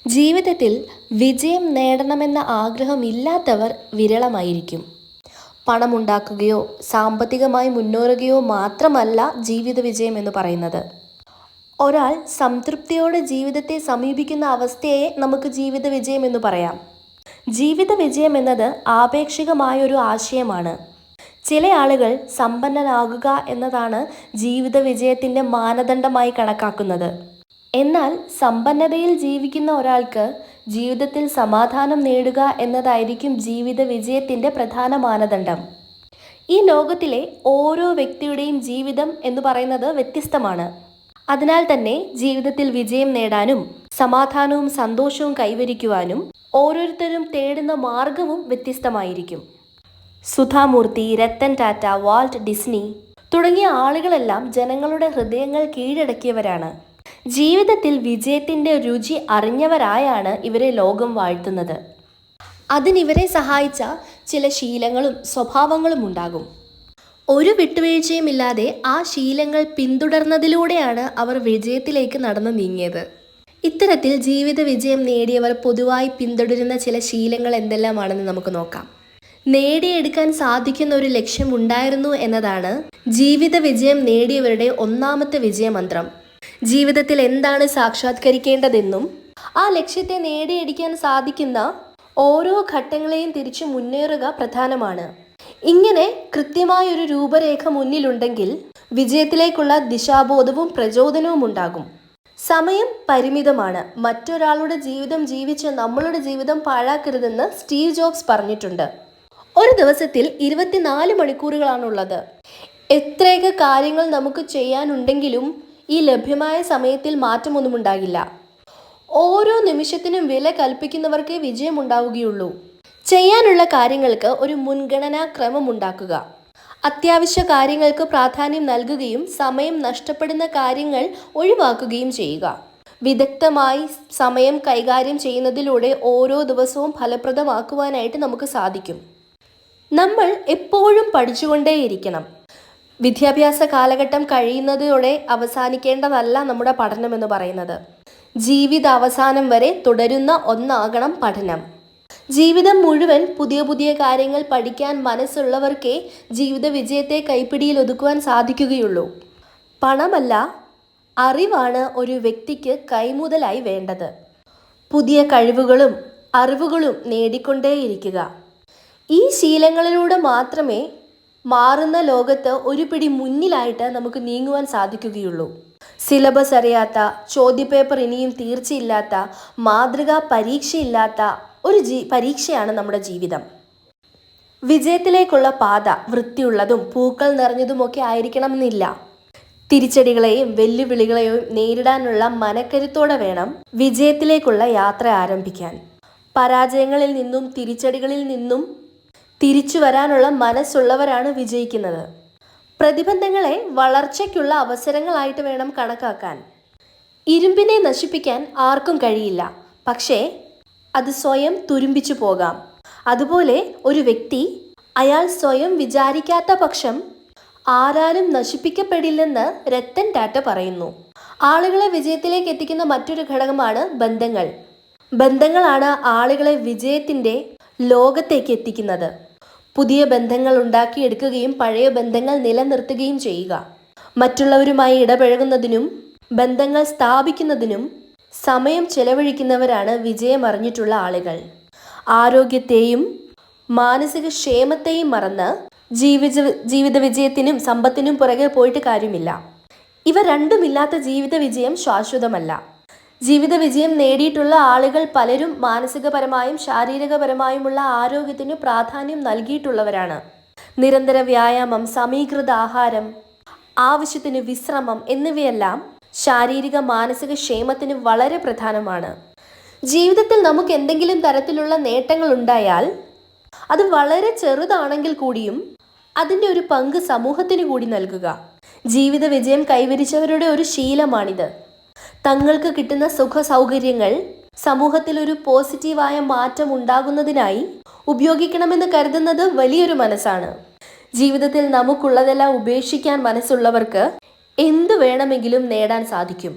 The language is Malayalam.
ജീവിതത്തിൽ വിജയം നേടണമെന്ന ആഗ്രഹമില്ലാത്തവർ വിരളമായിരിക്കും. പണമുണ്ടാക്കുകയോ സാമ്പത്തികമായി മുന്നേറുകയോ മാത്രമല്ല ജീവിത വിജയം എന്ന് പറയുന്നത്. ഒരാൾ സംതൃപ്തിയോടെ ജീവിതത്തെ സമീപിക്കുന്ന അവസ്ഥയെ നമുക്ക് ജീവിത വിജയം എന്ന് പറയാം. ജീവിത വിജയം എന്നത് ആപേക്ഷികമായൊരു ആശയമാണ്. ചില ആളുകൾ സമ്പന്നനാകുക എന്നതാണ് ജീവിത വിജയത്തിൻ്റെ മാനദണ്ഡമായി കണക്കാക്കുന്നത്. എന്നാൽ സമ്പന്നതയിൽ ജീവിക്കുന്ന ഒരാൾക്ക് ജീവിതത്തിൽ സമാധാനം നേടുക എന്നതായിരിക്കും ജീവിത വിജയത്തിൻ്റെ പ്രധാന മാനദണ്ഡം. ഈ ലോകത്തിലെ ഓരോ വ്യക്തിയുടെയും ജീവിതം എന്ന് പറയുന്നത് വ്യത്യസ്തമാണ്. അതിനാൽ തന്നെ ജീവിതത്തിൽ വിജയം നേടാനും സമാധാനവും സന്തോഷവും കൈവരിക്കുവാനും ഓരോരുത്തരും തേടുന്ന മാർഗവും വ്യത്യസ്തമായിരിക്കും. സുധാമൂർത്തി, രത്തൻ ടാറ്റ, വാൾട്ട് ഡിസ്നി തുടങ്ങിയ ആളുകളെല്ലാം ജനങ്ങളുടെ ഹൃദയങ്ങൾ കീഴടക്കിയവരാണ്. ജീവിതത്തിൽ വിജയത്തിൻ്റെ രുചി അറിഞ്ഞവരായാണ് ഇവരെ ലോകം വാഴ്ത്തുന്നത്. അതിനിവരെ സഹായിച്ച ചില ശീലങ്ങളും സ്വഭാവങ്ങളും ഉണ്ടാകും. ഒരു വിട്ടുവീഴ്ചയുമില്ലാതെ ആ ശീലങ്ങൾ പിന്തുടർന്നതിലൂടെയാണ് അവർ വിജയത്തിലേക്ക് നടന്നു നീങ്ങിയത്. ഇത്തരത്തിൽ ജീവിത വിജയം നേടിയവർ പൊതുവായി പിന്തുടരുന്ന ചില ശീലങ്ങൾ എന്തെല്ലാമാണെന്ന് നമുക്ക് നോക്കാം. നേടിയെടുക്കാൻ സാധിക്കുന്ന ഒരു ലക്ഷ്യം ഉണ്ടായിരുന്നു എന്നതാണ് ജീവിത വിജയം നേടിയവരുടെ ഒന്നാമത്തെ വിജയമന്ത്രം. ജീവിതത്തിൽ എന്താണ് സാക്ഷാത്കരിക്കേണ്ടതെന്നും ആ ലക്ഷ്യത്തെ നേടിയെടുക്കാൻ സാധിക്കുന്ന ഓരോ ഘട്ടങ്ങളെയും തിരിച്ചു മുന്നേറുക പ്രധാനമാണ്. ഇങ്ങനെ കൃത്യമായൊരു രൂപരേഖ മുന്നിലുണ്ടെങ്കിൽ വിജയത്തിലേക്കുള്ള ദിശാബോധവും പ്രചോദനവും ഉണ്ടാകും. സമയം പരിമിതമാണ്. മറ്റൊരാളുടെ ജീവിതം ജീവിച്ച് നമ്മളുടെ ജീവിതം പാഴാക്കരുതെന്ന് സ്റ്റീവ് ജോബ്സ് പറഞ്ഞിട്ടുണ്ട്. ഒരു ദിവസത്തിൽ 24 മണിക്കൂറുകളാണുള്ളത്. എത്രയൊക്കെ കാര്യങ്ങൾ നമുക്ക് ചെയ്യാനുണ്ടെങ്കിലും ഈ ലഭ്യമായ സമയത്തിൽ മാറ്റമൊന്നും ഉണ്ടാകില്ല. ഓരോ നിമിഷത്തിനും വില കൽപ്പിക്കുന്നവർക്കേ വിജയം ഉണ്ടാവുകയുള്ളൂ. ചെയ്യാനുള്ള കാര്യങ്ങൾക്ക് ഒരു മുൻഗണനാ ക്രമം ഉണ്ടാക്കുക. അത്യാവശ്യ കാര്യങ്ങൾക്ക് പ്രാധാന്യം നൽകുകയും സമയം നഷ്ടപ്പെടുന്ന കാര്യങ്ങൾ ഒഴിവാക്കുകയും ചെയ്യുക. വിദഗ്ധമായി സമയം കൈകാര്യം ചെയ്യുന്നതിലൂടെ ഓരോ ദിവസവും ഫലപ്രദമാക്കുവാനായിട്ട് നമുക്ക് സാധിക്കും. നമ്മൾ എപ്പോഴും പഠിച്ചുകൊണ്ടേയിരിക്കണം. വിദ്യാഭ്യാസ കാലഘട്ടം കഴിയുന്നതോടെ അവസാനിക്കേണ്ടതല്ല നമ്മുടെ പഠനം എന്ന് പറയുന്നത്. ജീവിത അവസാനം വരെ തുടരുന്ന ഒന്നാകണം പഠനം. ജീവിതം മുഴുവൻ പുതിയ പുതിയ കാര്യങ്ങൾ പഠിക്കാൻ മനസ്സുള്ളവർക്കേ ജീവിത വിജയത്തെ കൈപ്പിടിയിൽ ഒതുക്കുവാൻ സാധിക്കുകയുള്ളൂ. പണമല്ല, അറിവാണ് ഒരു വ്യക്തിക്ക് കൈമുതലായി വേണ്ടത്. പുതിയ കഴിവുകളും അറിവുകളും നേടിക്കൊണ്ടേയിരിക്കുക. ഈ ശീലങ്ങളിലൂടെ മാത്രമേ മാറുന്ന ലോകത്ത് ഒരു പിടി മുന്നിലായിട്ട് നമുക്ക് നീങ്ങുവാൻ സാധിക്കുകയുള്ളൂ. സിലബസ് അറിയാത്ത, ചോദ്യപേപ്പർ ഇനിയും തീർച്ചയില്ലാത്ത, മാതൃകാ പരീക്ഷയില്ലാത്ത ഒരു പരീക്ഷയാണ് നമ്മുടെ ജീവിതം. വിജയത്തിലേക്കുള്ള പാത വൃത്തിയുള്ളതും പൂക്കൾ നിറഞ്ഞതുമൊക്കെ ആയിരിക്കണമെന്നില്ല. തിരിച്ചടികളെയും വെല്ലുവിളികളെയും നേരിടാനുള്ള മനക്കരുത്തോടെ വേണം വിജയത്തിലേക്കുള്ള യാത്ര ആരംഭിക്കാൻ. പരാജയങ്ങളിൽ നിന്നും തിരിച്ചടികളിൽ നിന്നും തിരിച്ചു വരാനുള്ള മനസ്സുള്ളവരാണ് വിജയിക്കുന്നത്. പ്രതിബന്ധങ്ങളെ വളർച്ചയ്ക്കുള്ള അവസരങ്ങളായിട്ട് വേണം കണക്കാക്കാൻ. ഇരുമ്പിനെ നശിപ്പിക്കാൻ ആർക്കും കഴിയില്ല, പക്ഷേ അത് സ്വയം തുരുമ്പിച്ചു പോകാം. അതുപോലെ ഒരു വ്യക്തി അയാൾ സ്വയം വിചാരിക്കാത്ത പക്ഷം ആരാലും നശിപ്പിക്കപ്പെടില്ലെന്ന് രത്തൻ ടാറ്റ പറയുന്നു. ആളുകളെ വിജയത്തിലേക്ക് എത്തിക്കുന്ന മറ്റൊരു ഘടകമാണ് ബന്ധങ്ങൾ. ബന്ധങ്ങളാണ് ആളുകളെ വിജയത്തിൻ്റെ ലോകത്തേക്ക് എത്തിക്കുന്നത്. പുതിയ ബന്ധങ്ങൾ ഉണ്ടാക്കിയെടുക്കുകയും പഴയ ബന്ധങ്ങൾ നിലനിർത്തുകയും ചെയ്യുക. മറ്റുള്ളവരുമായി ഇടപഴകുന്നതിനും ബന്ധങ്ങൾ സ്ഥാപിക്കുന്നതിനും സമയം ചെലവഴിക്കുന്നവരാണ് വിജയമറിഞ്ഞിട്ടുള്ള ആളുകൾ. ആരോഗ്യത്തെയും മാനസിക ക്ഷേമത്തെയും മറന്ന് ജീവിത വിജയത്തിനും സമ്പത്തിനും പുറകെ പോയിട്ട് കാര്യമില്ല. ഇവ രണ്ടുമില്ലാത്ത ജീവിത വിജയം ശാശ്വതമല്ല. ജീവിത വിജയം നേടിയിട്ടുള്ള ആളുകൾ പലരും മാനസികപരമായും ശാരീരികപരമായുമുള്ള ആരോഗ്യത്തിന് പ്രാധാന്യം നൽകിയിട്ടുള്ളവരാണ്. നിരന്തര വ്യായാമം, സമീകൃത ആഹാരം, ആവശ്യത്തിന് വിശ്രമം എന്നിവയെല്ലാം ശാരീരിക മാനസിക ക്ഷേമത്തിന് വളരെ പ്രധാനമാണ്. ജീവിതത്തിൽ നമുക്ക് എന്തെങ്കിലും തരത്തിലുള്ള നേട്ടങ്ങൾ ഉണ്ടായാൽ അത് വളരെ ചെറുതാണെങ്കിൽ കൂടിയും അതിൻ്റെ ഒരു പങ്ക് സമൂഹത്തിന് കൂടി നൽകുക. ജീവിത വിജയം കൈവരിച്ചവരുടെ ഒരു ശീലമാണിത്. തങ്ങൾക്ക് കിട്ടുന്ന സുഖ സൗകര്യങ്ങൾ സമൂഹത്തിൽ ഒരു പോസിറ്റീവായ മാറ്റം ഉണ്ടാകുന്നതിനായി ഉപയോഗിക്കണമെന്ന് കരുതുന്നത് വലിയൊരു മനസ്സാണ്. ജീവിതത്തിൽ നമുക്കുള്ളതെല്ലാം ഉപേക്ഷിക്കാൻ മനസ്സുള്ളവർക്ക് എന്തു വേണമെങ്കിലും നേടാൻ സാധിക്കും.